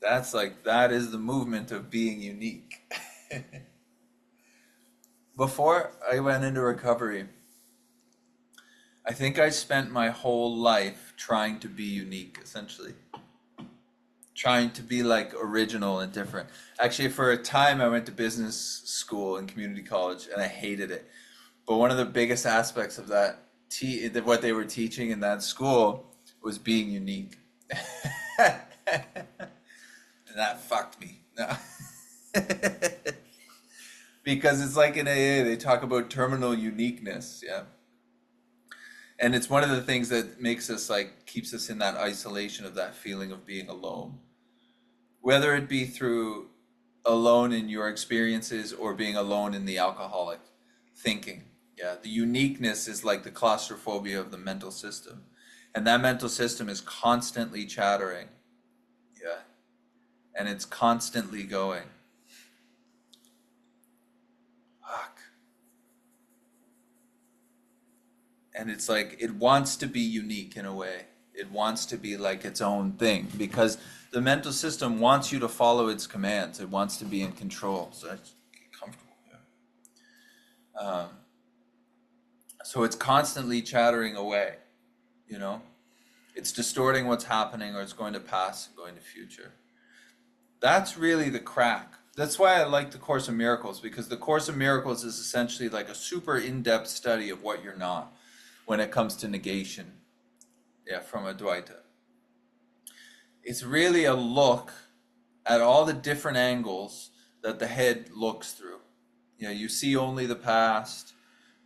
That is the movement of being unique. Before I went into recovery, I think I spent my whole life trying to be unique, essentially. Trying to be like original and different. Actually, for a time, I went to business school and community college, and I hated it. But one of the biggest aspects of what they were teaching in that school, was being unique. And that fucked me. No. Because it's like in AA, they talk about terminal uniqueness. Yeah. And it's one of the things that makes us like, keeps us in that isolation of that feeling of being alone. Whether it be through alone in your experiences or being alone in the alcoholic thinking. Yeah, the uniqueness is like the claustrophobia of the mental system. And that mental system is constantly chattering. Yeah. And it's constantly going. Fuck. And it's like it wants to be unique in a way. It wants to be like its own thing because the mental system wants you to follow its commands. It wants to be in control. So it's comfortable. Yeah. So it's constantly chattering away, you know? It's distorting what's happening, or it's going to pass and going to future. That's really the crack. That's why I like the Course in Miracles, because the Course in Miracles is essentially like a super in-depth study of what you're not when it comes to negation. Yeah, from Advaita. It's really a look at all the different angles that the head looks through. You know, you see only the past.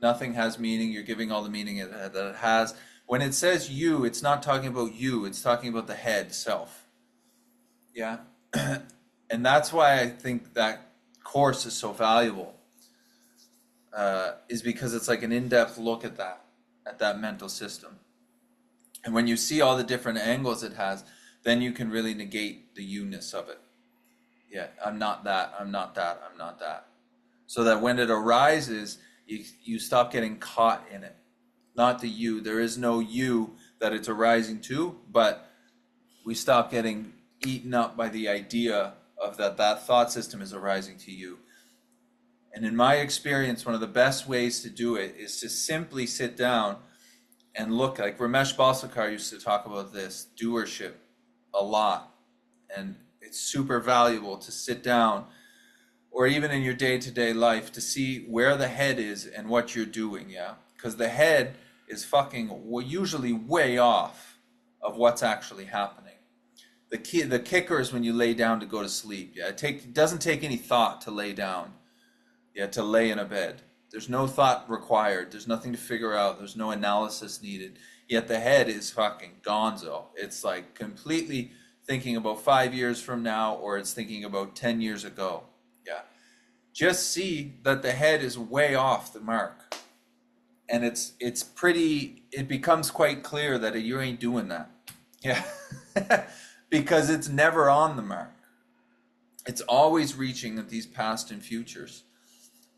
Nothing has meaning. You're giving all the meaning that it has. When it says you, it's not talking about you. It's talking about the head, self. Yeah. And that's why I think that course is so valuable, is because it's like an in-depth look at that mental system. And when you see all the different angles it has, then you can really negate the you-ness of it. Yeah, I'm not that, I'm not that, I'm not that. So that when it arises, you stop getting caught in it. Not the you. There is no you that it's arising to, but we stop getting eaten up by the idea of that thought system is arising to you. And in my experience, one of the best ways to do it is to simply sit down and look. Like Ramesh Balsekar used to talk about this, doership, a lot. And it's super valuable to sit down, or even in your day-to-day life, to see where the head is and what you're doing, yeah? Because the head is usually way off of what's actually happening. The kicker is when you lay down to go to sleep. Yeah, it doesn't take any thought to lay down. Yeah, to lay in a bed. There's no thought required. There's nothing to figure out. There's no analysis needed. Yet the head is fucking gonzo. It's like completely thinking about 5 years from now, or it's thinking about 10 years ago. Yeah. Just see that the head is way off the mark. And it becomes quite clear that you ain't doing that. Yeah. Because it's never on the mark. It's always reaching at these past and futures.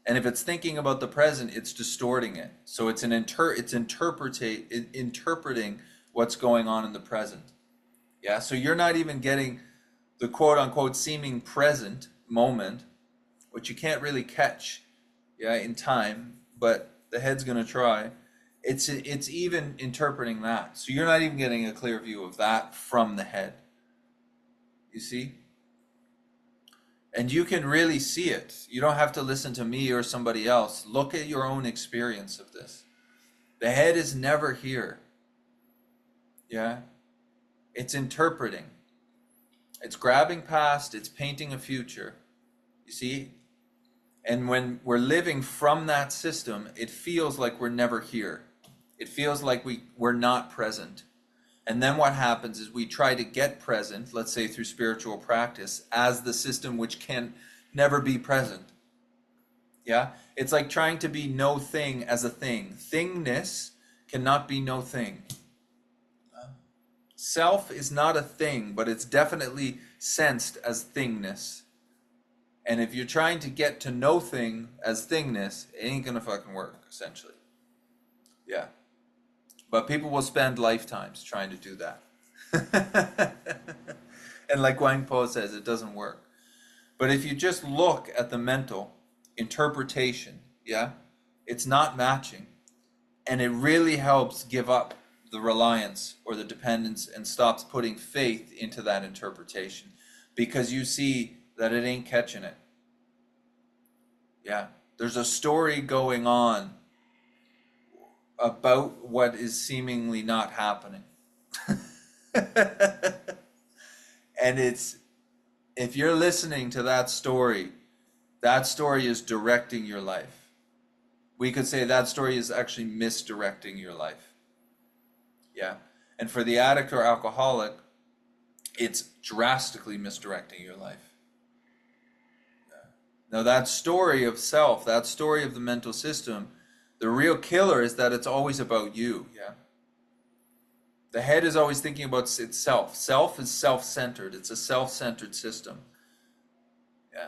And if it's thinking about the present, it's distorting it. So it's interpreting what's going on in the present. Yeah, so you're not even getting the quote unquote seeming present moment, which you can't really catch, yeah, in time, but the head's gonna try. It's even interpreting that. So you're not even getting a clear view of that from the head. You see? And you can really see it. You don't have to listen to me or somebody else. Look at your own experience of this. The head is never here. Yeah? It's interpreting. It's grabbing past, it's painting a future. You see? And when we're living from that system, it feels like we're never here. It feels like we're not present. And then what happens is we try to get present, let's say through spiritual practice, as the system which can never be present. Yeah? It's like trying to be no thing as a thing. Thingness cannot be no thing. Self is not a thing, but it's definitely sensed as thingness. And if you're trying to get to no thing as thingness, it ain't gonna fucking work, essentially. Yeah. But people will spend lifetimes trying to do that. And like Wang Po says, it doesn't work. But if you just look at the mental interpretation, yeah, it's not matching. And it really helps give up the reliance or the dependence and stops putting faith into that interpretation because you see that it ain't catching it. Yeah, there's a story going on about what is seemingly not happening. And it's, if you're listening to that story is directing your life. We could say that story is actually misdirecting your life. Yeah. And for the addict or alcoholic, it's drastically misdirecting your life. Yeah. Now, that story of self, that story of the mental system, the real killer is that it's always about you. Yeah. The head is always thinking about itself. Self is self-centered. It's a self-centered system. Yeah.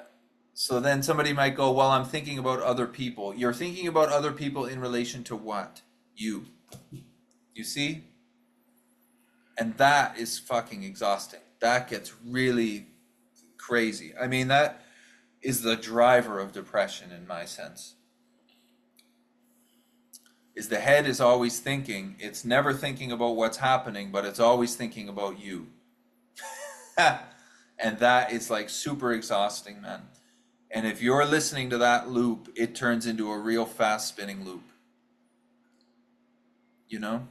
So then somebody might go, well, I'm thinking about other people. You're thinking about other people in relation to what? You. You see? And that is fucking exhausting. That gets really crazy. I mean, that is the driver of depression in my sense. Is the head is always thinking, it's never thinking about what's happening, but it's always thinking about you. And that is like super exhausting, man. And if you're listening to that loop, it turns into a real fast spinning loop. You know?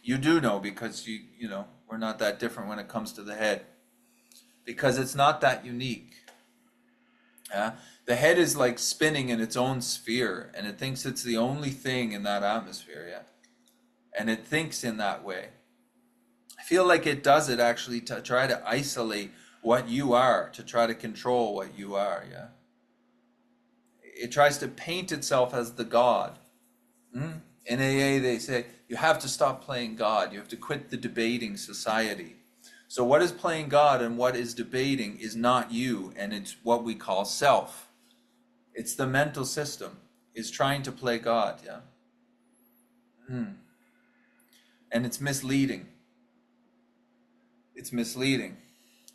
You do know because you know, we're not that different when it comes to the head. Because it's not that unique. Yeah? The head is like spinning in its own sphere, and it thinks it's the only thing in that atmosphere, yeah? And it thinks in that way. I feel like it does it actually to try to isolate what you are, to try to control what you are, yeah? It tries to paint itself as the God. In AA, they say, you have to stop playing God. You have to quit the debating society. So what is playing God and what is debating is not you, and it's what we call self. It's the mental system is trying to play God, yeah? And it's misleading. It's misleading.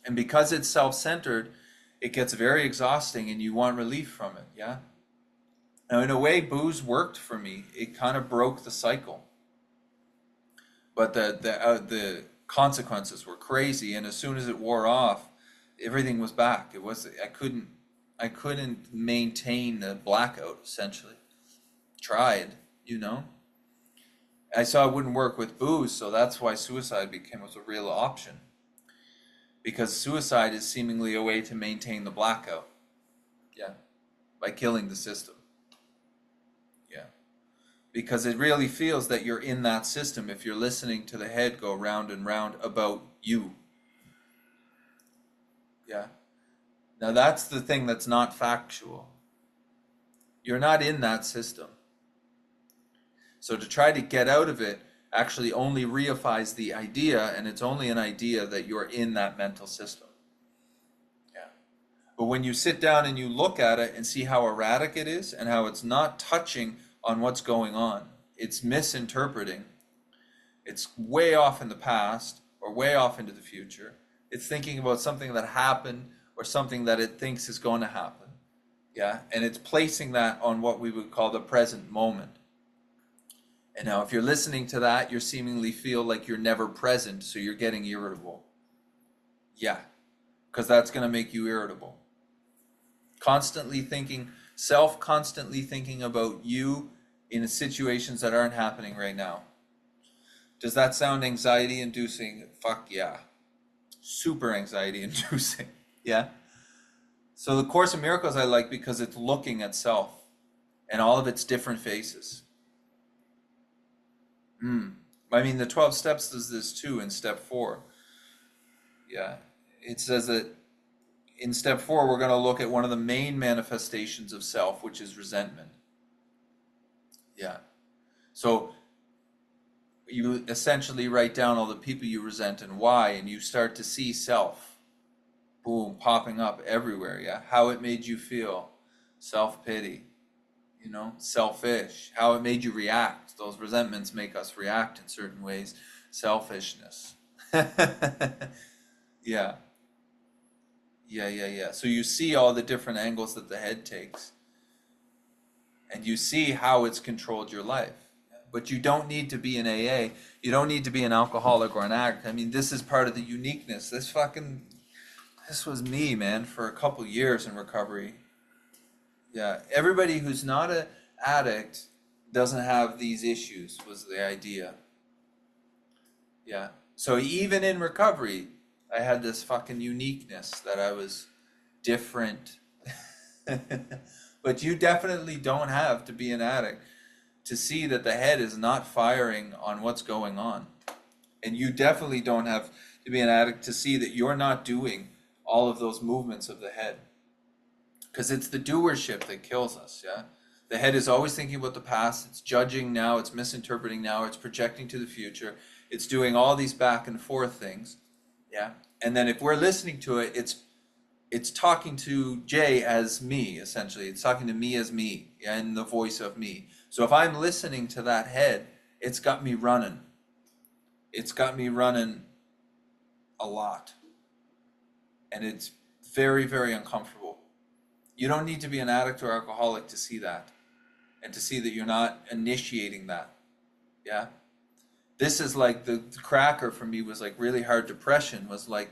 And because it's self-centered, it gets very exhausting and you want relief from it, yeah? Now, in a way, booze worked for me. It kind of broke the cycle. But the consequences were crazy, and as soon as it wore off, everything was back. I couldn't maintain the blackout, essentially. Tried, you know? I saw it wouldn't work with booze, so that's why suicide became a real option. Because suicide is seemingly a way to maintain the blackout. Yeah. By killing the system. Yeah. Because it really feels that you're in that system if you're listening to the head go round and round about you. Yeah. Now that's the thing that's not factual. You're not in that system. So to try to get out of it actually only reifies the idea, and it's only an idea that you're in that mental system. Yeah. But when you sit down and you look at it and see how erratic it is and how it's not touching on what's going on, it's misinterpreting. It's way off in the past or way off into the future. It's thinking about something that happened or something that it thinks is going to happen. Yeah, and it's placing that on what we would call the present moment. And now if you're listening to that, you seemingly feel like you're never present, so you're getting irritable. Yeah, because that's going to make you irritable. Constantly thinking about you in situations that aren't happening right now. Does that sound anxiety inducing? Fuck yeah. Super anxiety inducing. Yeah. So the Course in Miracles I like because it's looking at self and all of its different faces. I mean, the 12 steps does this too in step 4. Yeah. It says that in step 4, we're going to look at one of the main manifestations of self, which is resentment. Yeah. So you essentially write down all the people you resent and why, and you start to see self, boom, popping up everywhere, yeah? How it made you feel, self-pity, you know, selfish, how it made you react. Those resentments make us react in certain ways, selfishness. Yeah, yeah. So you see all the different angles that the head takes, and you see how it's controlled your life. But you don't need to be an AA. You don't need to be an alcoholic or an addict. I mean, this is part of the uniqueness. This was me, man, for a couple years in recovery. Yeah, everybody who's not an addict doesn't have these issues, was the idea. Yeah. So even in recovery, I had this fucking uniqueness that I was different. But you definitely don't have to be an addict to see that the head is not firing on what's going on. And you definitely don't have to be an addict to see that you're not doing all of those movements of the head. Because it's the doership that kills us, yeah? The head is always thinking about the past, it's judging now, it's misinterpreting now, it's projecting to the future, it's doing all these back and forth things, yeah? And then if we're listening to it, it's talking to Jay as me, essentially. It's talking to me as me, yeah, in the voice of me. So if I'm listening to that head, it's got me running. It's got me running a lot. And it's very, very uncomfortable. You don't need to be an addict or alcoholic to see that. And to see that you're not initiating that. Yeah? This is like the cracker for me was like really hard depression, was like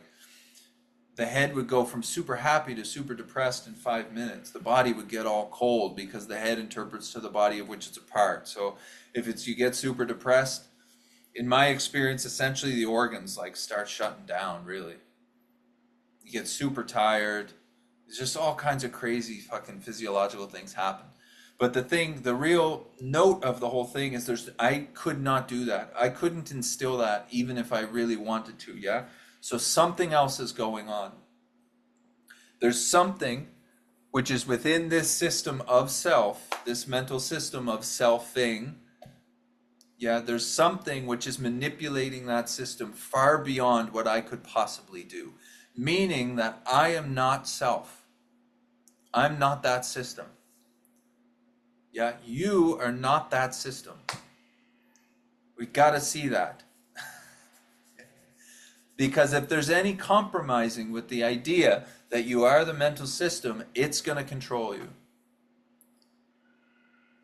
the head would go from super happy to super depressed in 5 minutes. The body would get all cold because the head interprets to the body of which it's a part. So if it's you get super depressed, in my experience, essentially the organs like start shutting down, really. You get super tired. There's just all kinds of crazy fucking physiological things happen. But the real note of the whole thing is I could not do that. I couldn't instill that even if I really wanted to, yeah? So something else is going on. There's something which is within this system of self, this mental system of self-thing. Yeah, there's something which is manipulating that system far beyond what I could possibly do. Meaning that I am not self. I'm not that system. Yeah, you are not that system. We got to see that. Because if there's any compromising with the idea that you are the mental system, it's going to control you.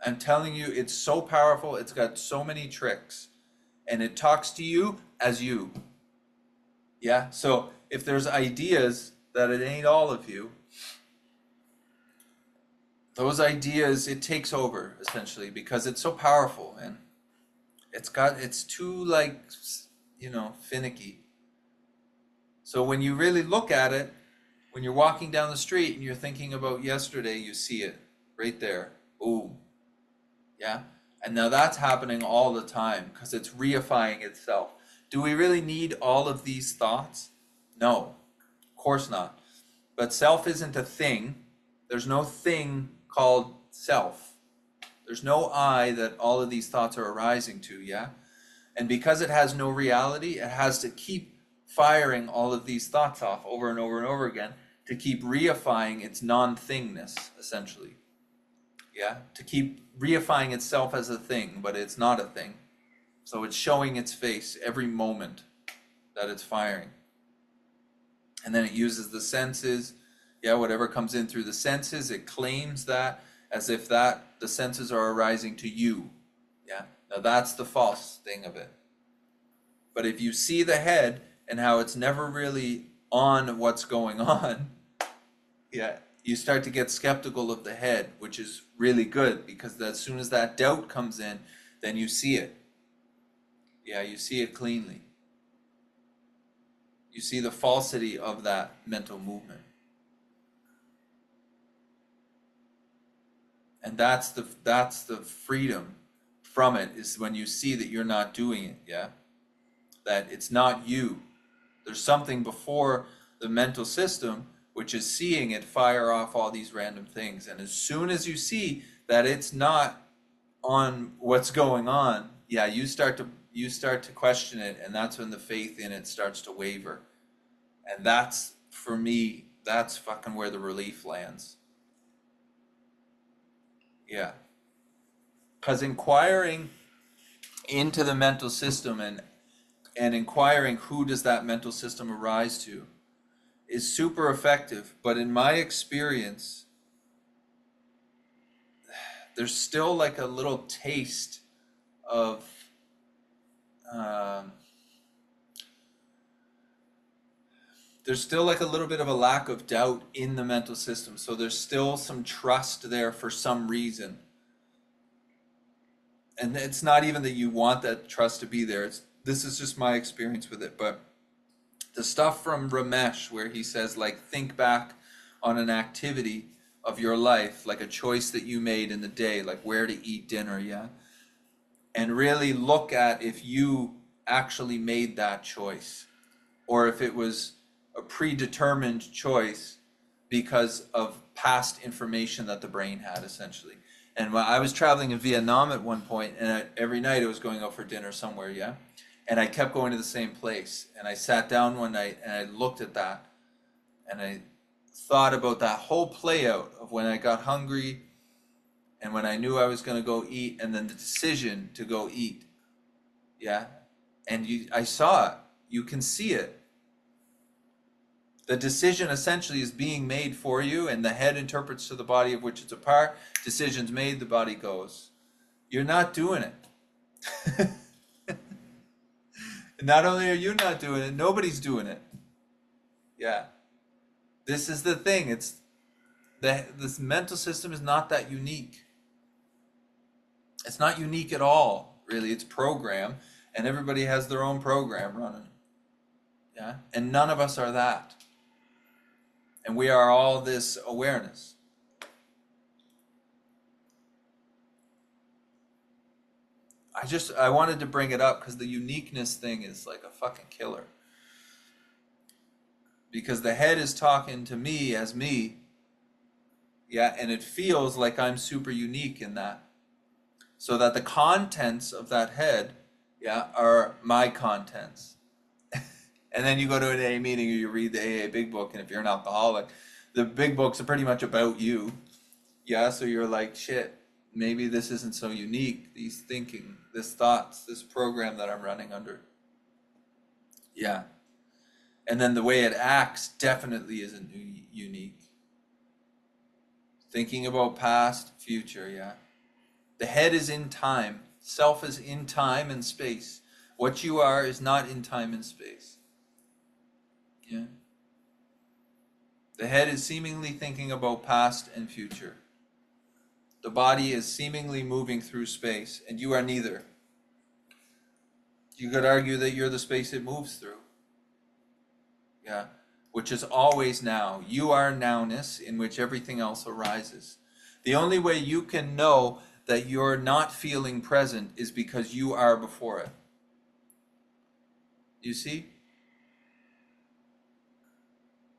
I'm telling you, it's so powerful. It's got so many tricks. And it talks to you as you. Yeah? So if there's ideas that it ain't all of you, those ideas, it takes over, essentially, because it's so powerful, man. It's too, like, finicky. So when you really look at it, when you're walking down the street and you're thinking about yesterday, you see it right there. Boom. Yeah? And now that's happening all the time because it's reifying itself. Do we really need all of these thoughts? No, of course not. But self isn't a thing. There's no thing called self. There's no I that all of these thoughts are arising to, yeah? And because it has no reality, it has to keep firing all of these thoughts off over and over and over again to keep reifying its non-thingness, essentially. Yeah? To keep reifying itself as a thing, but it's not a thing. So it's showing its face every moment that it's firing. And then it uses the senses. Yeah, whatever comes in through the senses, it claims that as if the senses are arising to you. Yeah? Now that's the false thing of it. But if you see the head and how it's never really on what's going on, yeah, you start to get skeptical of the head, which is really good because as soon as that doubt comes in, then you see it. Yeah, you see it cleanly. You see the falsity of that mental movement. And that's the freedom from it, is when you see that you're not doing it, yeah? That it's not you. There's something before the mental system which is seeing it fire off all these random things. And as soon as you see that it's not on what's going on, yeah, you start to question it, and that's when the faith in it starts to waver. And that's, for me, that's fucking where the relief lands. Yeah. Because inquiring into the mental system and inquiring who does that mental system arise to is super effective. But in my experience, there's still like a little taste of there's still like a little bit of a lack of doubt in the mental system. So there's still some trust there for some reason. And it's not even that you want that trust to be there. This is just my experience with it. But the stuff from Ramesh where he says, like, think back on an activity of your life, like a choice that you made in the day, like where to eat dinner, yeah? And really look at if you actually made that choice, or if it was a predetermined choice because of past information that the brain had, essentially. And when I was traveling in Vietnam at one point, and every night I was going out for dinner somewhere, yeah? And I kept going to the same place. And I sat down one night and I looked at that, and I thought about that whole play out of when I got hungry and when I knew I was going to go eat, and then the decision to go eat, yeah? And I saw it. You can see it. The decision essentially is being made for you, and the head interprets to the body of which it's a part. Decisions made, the body goes. You're not doing it. Not only are you not doing it, nobody's doing it. Yeah. This is the thing. This mental system is not that unique. It's not unique at all, really. It's program, and everybody has their own program running. Yeah. And none of us are that. And we are all this awareness. I wanted to bring it up because the uniqueness thing is like a fucking killer. Because the head is talking to me as me, yeah, and it feels like I'm super unique in that. So that the contents of that head, yeah, are my contents. And then you go to an AA meeting or you read the AA Big Book, and if you're an alcoholic, the big books are pretty much about you. Yeah, so you're like, shit, maybe this isn't so unique, these thinking, this thoughts, this program that I'm running under. Yeah. And then the way it acts definitely isn't unique. Thinking about past, future, yeah. The head is in time. Self is in time and space. What you are is not in time and space. Yeah. The head is seemingly thinking about past and future. The body is seemingly moving through space, and you are neither. You could argue that you're the space it moves through. Yeah. Which is always now. You are nowness in which everything else arises. The only way you can know that you're not feeling present is because you are before it. You see?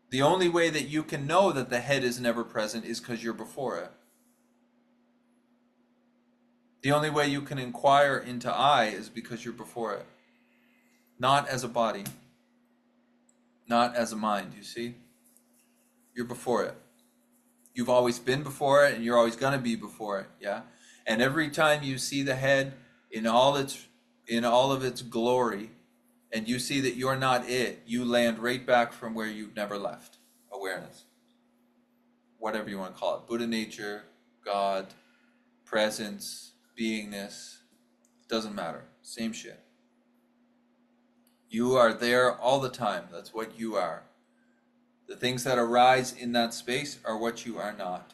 The only way that you can know that the head is never present is because you're before it. The only way you can inquire into I is because you're before it. Not as a body. Not as a mind, you see? You're before it. You've always been before it, and you're always going to be before it, yeah? And every time you see the head in all of its glory, and you see that you're not it, you land right back from where you've never left. Awareness. Whatever you want to call it. Buddha nature, God, presence, beingness. Doesn't matter. Same shit. You are there all the time. That's what you are. The things that arise in that space are what you are not.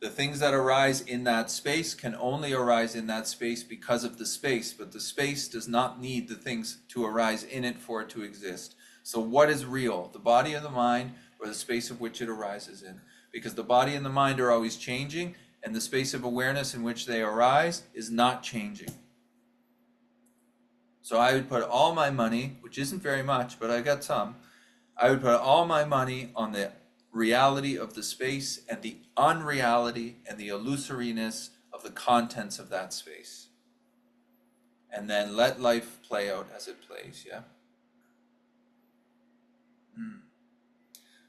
The things that arise in that space can only arise in that space because of the space, but the space does not need the things to arise in it for it to exist. So what is real? The body or the mind, or the space of which it arises in? Because the body and the mind are always changing, and the space of awareness in which they arise is not changing. So I would put all my money, which isn't very much, but I got some, I would put all my money on the reality of the space and the unreality and the illusoriness of the contents of that space. And then let life play out as it plays, yeah?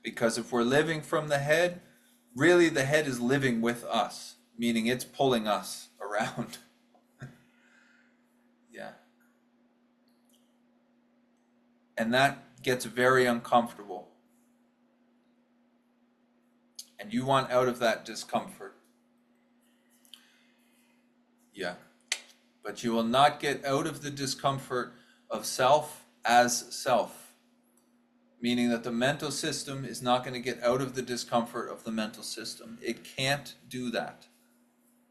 Because if we're living from the head, really the head is living with us, meaning it's pulling us around. Yeah. And that gets very uncomfortable. And you want out of that discomfort. Yeah. But you will not get out of the discomfort of self as self. Meaning that the mental system is not going to get out of the discomfort of the mental system. It can't do that.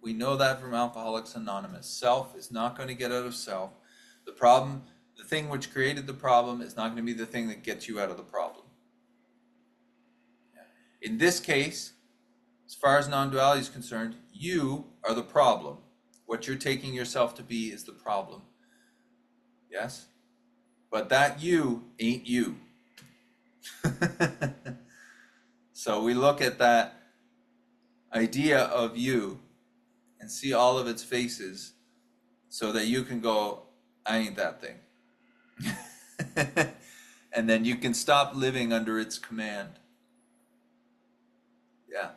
We know that from Alcoholics Anonymous. Self is not going to get out of self. The problem, the thing which created the problem, is not going to be the thing that gets you out of the problem. In this case, as far as non-duality is concerned, you are the problem. What you're taking yourself to be is the problem. Yes? But that you ain't you. So we look at that idea of you and see all of its faces so that you can go, I ain't that thing. And then you can stop living under its command. Yeah.